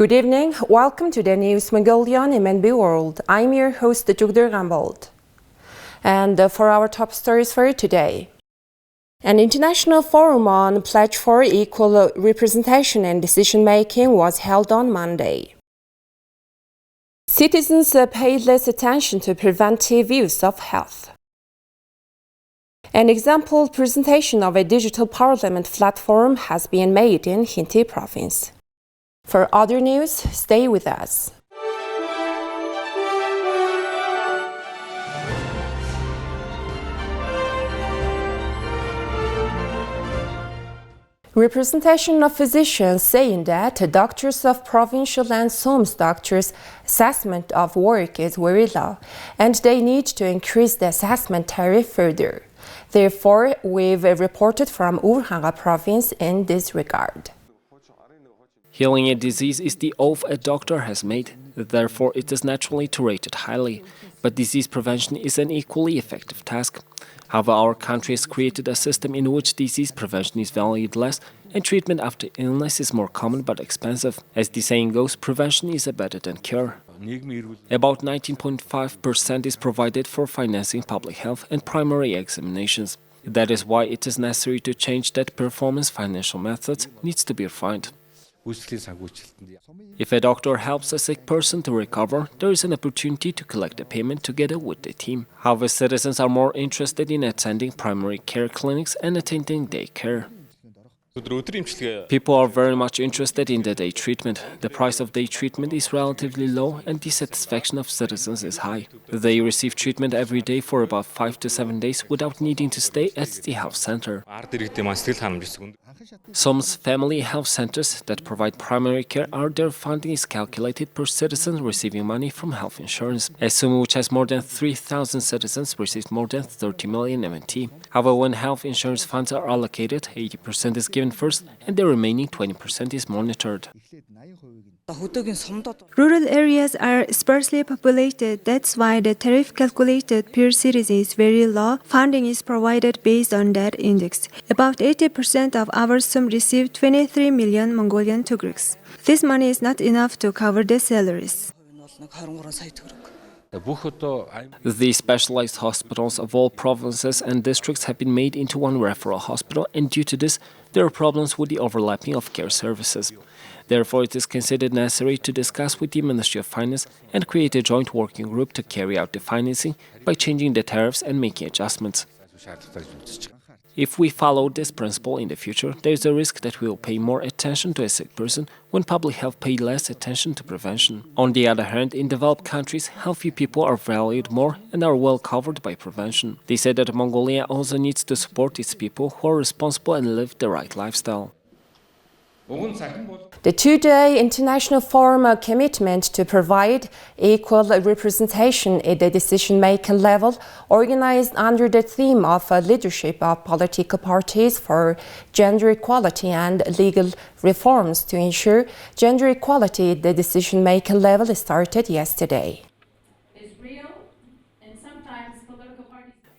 Good evening. Welcome to the News Mongolian MNB World. I'm your host, Jugdur Gambold. And for our top stories for today. An international forum on Pledge for Equal Representation and Decision-Making was held on Monday. Citizens pay less attention to preventive use of health. An example presentation of a digital parliament platform has been made in Khentii province. For other news, stay with us. Representation of physicians saying that doctors of provincial and SOMS doctors' assessment of work is very low, and they need to increase the assessment tariff further. Therefore, we've reported from Urhanga province in this regard. Healing a disease is the oath a doctor has made, therefore it is naturally to rate it highly. But disease prevention is an equally effective task. However, our country has created a system in which disease prevention is valued less and treatment after illness is more common but expensive. As the saying goes, prevention is better than cure. About 19.5% is provided for financing public health and primary examinations. That is why it is necessary to change that performance financial methods needs to be refined. If a doctor helps a sick person to recover, there is an opportunity to collect a payment together with the team. However, citizens are more interested in attending primary care clinics and attending daycare. People are very much interested in the day treatment. The price of day treatment is relatively low and the satisfaction of citizens is high. They receive treatment every day for about 5 to 7 days without needing to stay at the health center. Some family health centers that provide primary care their funding is calculated per citizen receiving money from health insurance. A SUMI which has more than 3,000 citizens receives more than 30 million MNT. However, when health insurance funds are allocated, 80% is given first and the remaining 20% is monitored. Rural areas are sparsely populated. That's why the tariff calculated per citizen is very low. Funding is provided based on that index. About 80% of our SUM receive 23 million Mongolian tugriks. This money is not enough to cover the salaries. The specialized hospitals of all provinces and districts have been made into one referral hospital, and due to this, there are problems with the overlapping of care services. Therefore, it is considered necessary to discuss with the Ministry of Finance and create a joint working group to carry out the financing by changing the tariffs and making adjustments. If we follow this principle in the future, there is a risk that we will pay more attention to a sick person when public health pays less attention to prevention. On the other hand, in developed countries, healthy people are valued more and are well covered by prevention. They say that Mongolia also needs to support its people who are responsible and live the right lifestyle. The two-day international forum commitment to provide equal representation at the decision-making level, organized under the theme of leadership of political parties for gender equality and legal reforms to ensure gender equality at the decision-making level, started yesterday.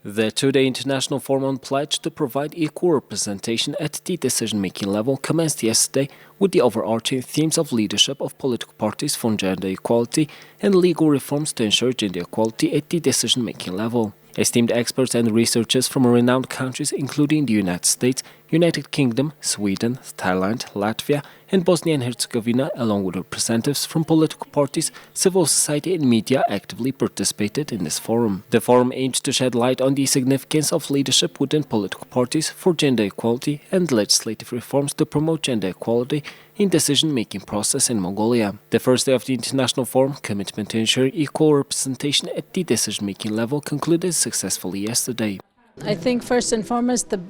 The two-day international forum on pledge to provide equal representation at the decision-making level commenced yesterday with the overarching themes of leadership of political parties for gender equality and legal reforms to ensure gender equality at the decision-making level. Esteemed experts and researchers from renowned countries including the United States, United Kingdom, Sweden, Thailand, Latvia and Bosnia and Herzegovina, along with representatives from political parties, civil society and media actively participated in this forum. The forum aims to shed light on the significance of leadership within political parties for gender equality and legislative reforms to promote gender equality in decision-making process in Mongolia. The first day of the International Forum, commitment to ensure equal representation at the decision-making level, concluded successfully yesterday. I think first and foremost the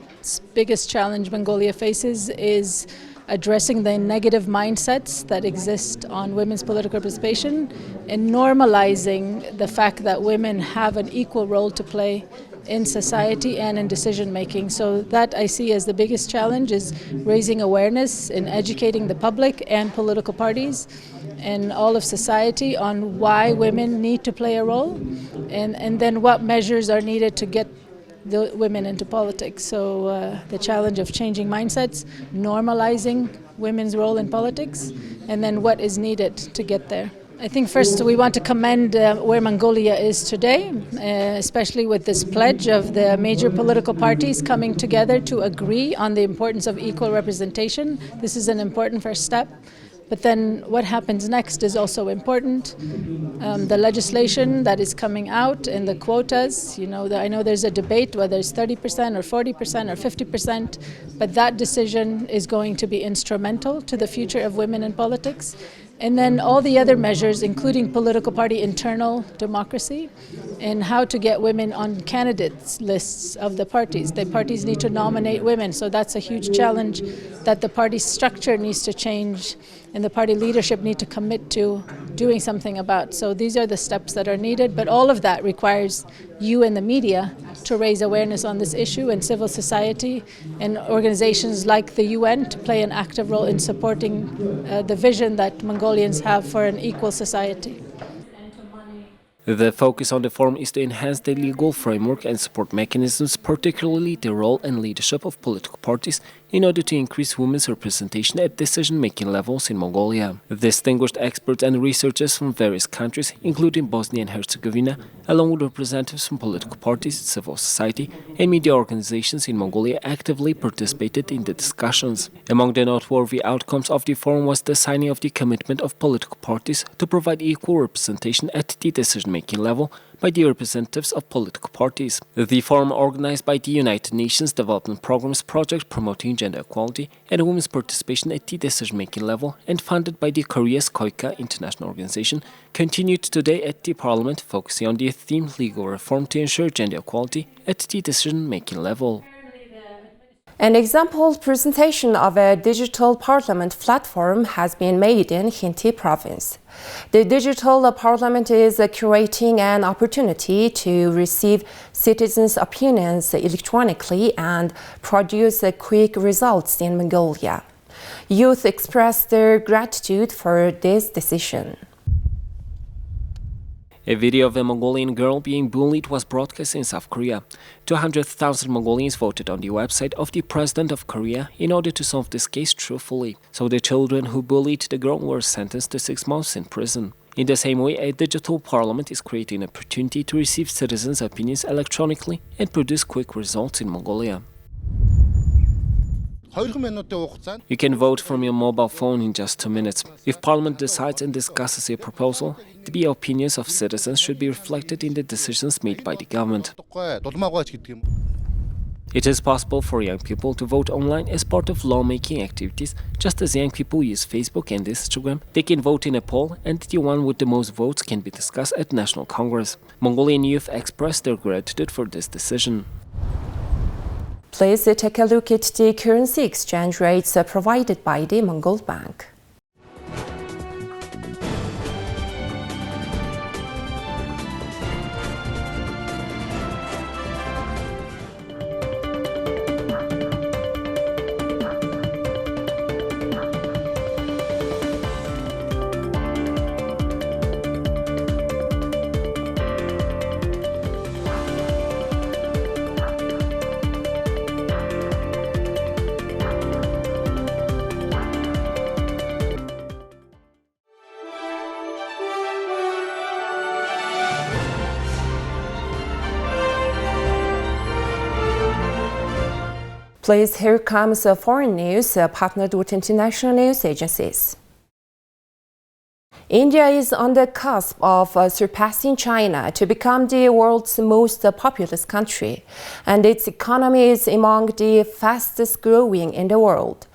biggest challenge Mongolia faces is addressing the negative mindsets that exist on women's political participation and normalizing the fact that women have an equal role to play in society and in decision making. So that I see as the biggest challenge, is raising awareness and educating the public and political parties and all of society on why women need to play a role, and then what measures are needed to get the women into politics. So the challenge of changing mindsets, normalizing women's role in politics, and then what is needed to get there. I think first we want to commend where Mongolia is today, especially with this pledge of the major political parties coming together to agree on the importance of equal representation. This is an important first step. But then what happens next is also important. The legislation that is coming out and the quotas, I know there's a debate whether it's 30% or 40% or 50%, but that decision is going to be instrumental to the future of women in politics. And then all the other measures, including political party internal democracy and how to get women on candidates lists of the parties. The parties need to nominate women, so that's a huge challenge that the party structure needs to change and the party leadership need to commit to doing something about. So these are the steps that are needed, but all of that requires you and the media to raise awareness on this issue, and civil society and organizations like the UN to play an active role in supporting the vision that Mongolians have for an equal society. The focus on the forum is to enhance the legal framework and support mechanisms, particularly the role and leadership of political parties, in order to increase women's representation at decision-making levels in Mongolia. Distinguished experts and researchers from various countries, including Bosnia and Herzegovina, along with representatives from political parties, civil society, and media organizations in Mongolia, actively participated in the discussions. Among the noteworthy outcomes of the forum was the signing of the commitment of political parties to provide equal representation at the decision-making level by the representatives of political parties. The forum, organized by the United Nations Development Programme's project promoting gender equality and women's participation at the decision-making level and funded by the Korea's KOIKA International Organization, continued today at the Parliament, focusing on the theme legal reform to ensure gender equality at the decision-making level. An example presentation of a digital parliament platform has been made in Khentii province. The digital parliament is curating an opportunity to receive citizens' opinions electronically and produce quick results in Mongolia. Youth expressed their gratitude for this decision. A video of a Mongolian girl being bullied was broadcast in South Korea. 200,000 Mongolians voted on the website of the President of Korea in order to solve this case truthfully. So the children who bullied the girl were sentenced to 6 months in prison. In the same way, a digital parliament is creating an opportunity to receive citizens' opinions electronically and produce quick results in Mongolia. You can vote from your mobile phone in just 2 minutes. If Parliament decides and discusses a proposal, the opinions of citizens should be reflected in the decisions made by the government. It is possible for young people to vote online as part of lawmaking activities. Just as young people use Facebook and Instagram, they can vote in a poll, and the one with the most votes can be discussed at National Congress. Mongolian youth expressed their gratitude for this decision. Please take a look at the currency exchange rates provided by the Mongol Bank. Please, here comes foreign news partnered with international news agencies. India is on the cusp of surpassing China to become the world's most populous country, and its economy is among the fastest growing in the world.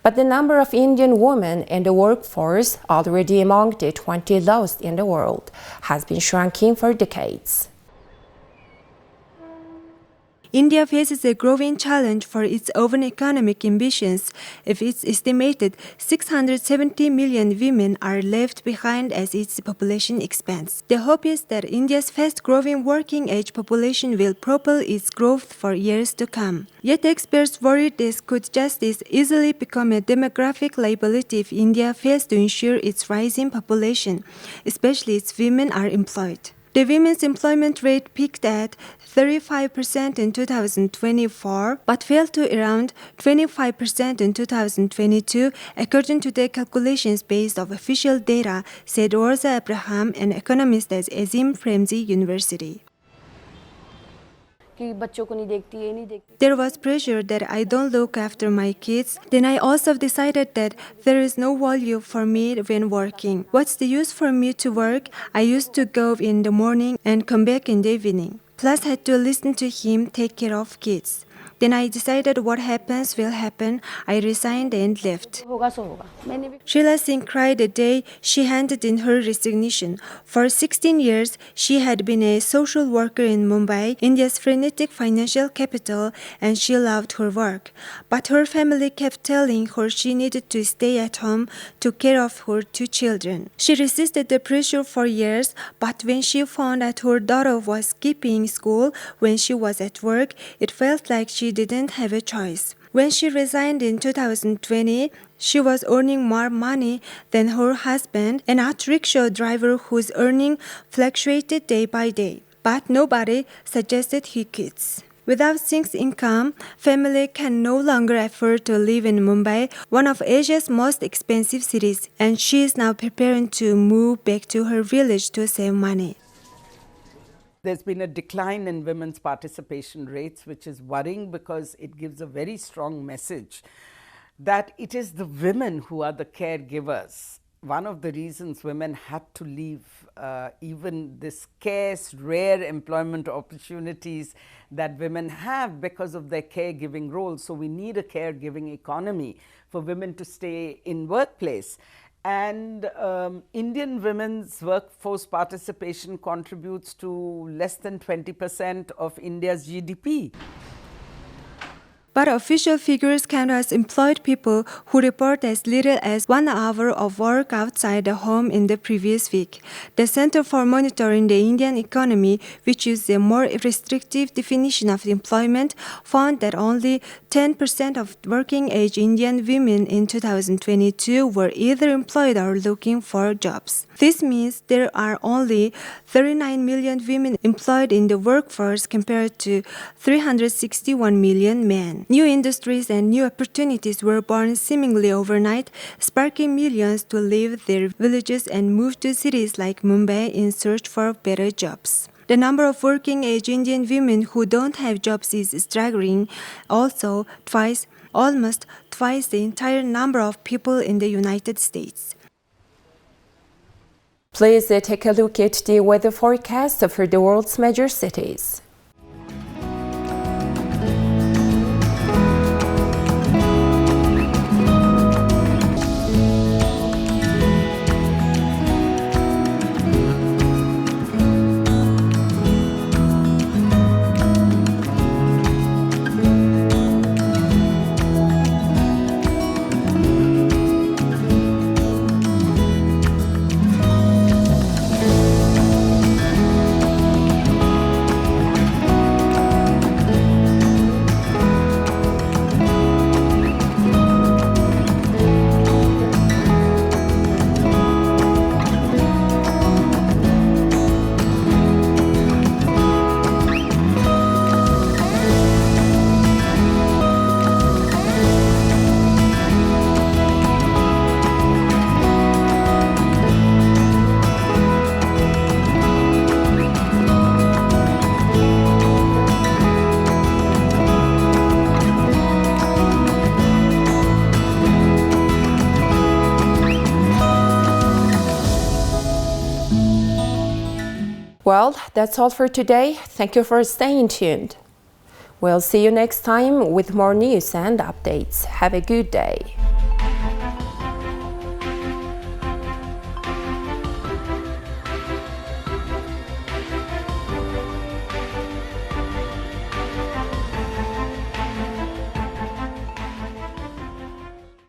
But the number of Indian women in the workforce, already among the 20 lowest in the world, has been shrinking for decades. India faces a growing challenge for its own economic ambitions. If it's estimated 670 million women are left behind as its population expands. The hope is that India's fast-growing working-age population will propel its growth for years to come. Yet experts worry this could just as easily become a demographic liability if India fails to ensure its rising population, especially its women are employed. The women's employment rate peaked at 35% in 2024, but fell to around 25% in 2022, according to the calculations based on official data, said Rosa Abraham, an economist at Azim Premji University. There was pressure that I don't look after my kids. Then I also decided that there is no value for me when working. What's the use for me to work? I used to go in the morning and come back in the evening. Plus, I had to listen to him take care of kids. Then I decided what happens will happen. I resigned and left. Sheila Singh cried the day she handed in her resignation. For 16 years, she had been a social worker in Mumbai, India's frenetic financial capital, and she loved her work. But her family kept telling her she needed to stay at home to care of her 2 children. She resisted the pressure for years, but when she found that her daughter was skipping school when she was at work, it felt like she didn't have a choice. When she resigned in 2020, she was earning more money than her husband, an auto rickshaw driver whose earning fluctuated day by day. But nobody suggested he quits. Without Singh's income, family can no longer afford to live in Mumbai, one of Asia's most expensive cities, and she is now preparing to move back to her village to save money. There's been a decline in women's participation rates, which is worrying because it gives a very strong message that it is the women who are the caregivers. One of the reasons women had to leave even the scarce, rare employment opportunities that women have because of their caregiving role. So we need a caregiving economy for women to stay in workplace. And Indian women's workforce participation contributes to less than 20% of India's GDP. But official figures count as employed people who report as little as 1 hour of work outside the home in the previous week. The Center for Monitoring the Indian Economy, which uses a more restrictive definition of employment, found that only 10% of working-age Indian women in 2022 were either employed or looking for jobs. This means there are only 39 million women employed in the workforce compared to 361 million men. New industries and new opportunities were born seemingly overnight, sparking millions to leave their villages and move to cities like Mumbai in search for better jobs. The number of working-age Indian women who don't have jobs is staggering, also almost twice the entire number of people in the United States. Please take a look at the weather forecast for the world's major cities. Well, that's all for today. Thank you for staying tuned. We'll see you next time with more news and updates. Have a good day.